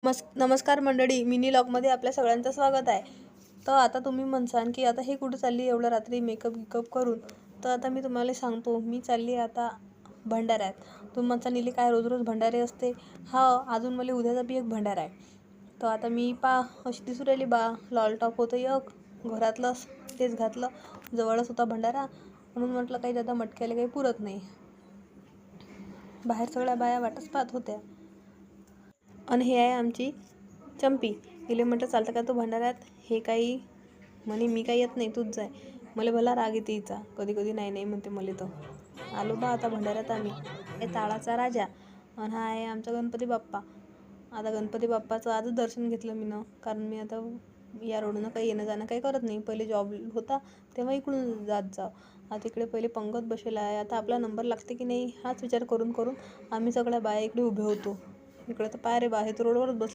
नमस्कार मंडळी, मिनी लॉगमध्ये आपल्या सगळ्यांचं स्वागत आहे. तर आता तुम्ही म्हणसान की आता हे कुठं चालली एवढं रात्री मेकअप करून. तर आता मी तुम्हाला सांगतो, मी चालली आता भंडाऱ्यात. तुम्ही म्हणसान नीली काय रोज रोज भंडारे असते. हा, अजून मला उद्याचा बी एक भंडारा आहे. तर आता मी अशी दिसून राहिली लॉल टॉप होतं एक घरातलं, तेच घातलं. जवळच होता भंडारा म्हणून म्हटलं काही दादा मटक्याला काही पुरत नाही. बाहेर सगळ्या बाया वाटच पाहत होत्या. आणि हे आहे आमची चंपी. इले म्हटलं चालतं का तो भंडाऱ्यात. हे काही म्हणे मी काही येत नाही, तूच जाय. मला भला राग येते हिचा, कधी कधी नाही नाही म्हणते मला. तर आलो आता भंडाऱ्यात आम्ही. हे ताळाचा राजा आणि हा आहे आमचा गणपती बाप्पा. आता गणपती बाप्पाचं आजच दर्शन घेतलं मी कारण मी आता या रोडनं काही येणं जाणं काही करत नाही. पहिले जॉब होता तेव्हा इकडून जात आता इकडे पहिले पंगत बसेला आहे. आता आपला नंबर लागते की नाही हाच विचार करून आम्ही सगळ्या बाया इकडे उभे होतो. इकडे तर पाय रे बा, हे तर रोडवरच बस.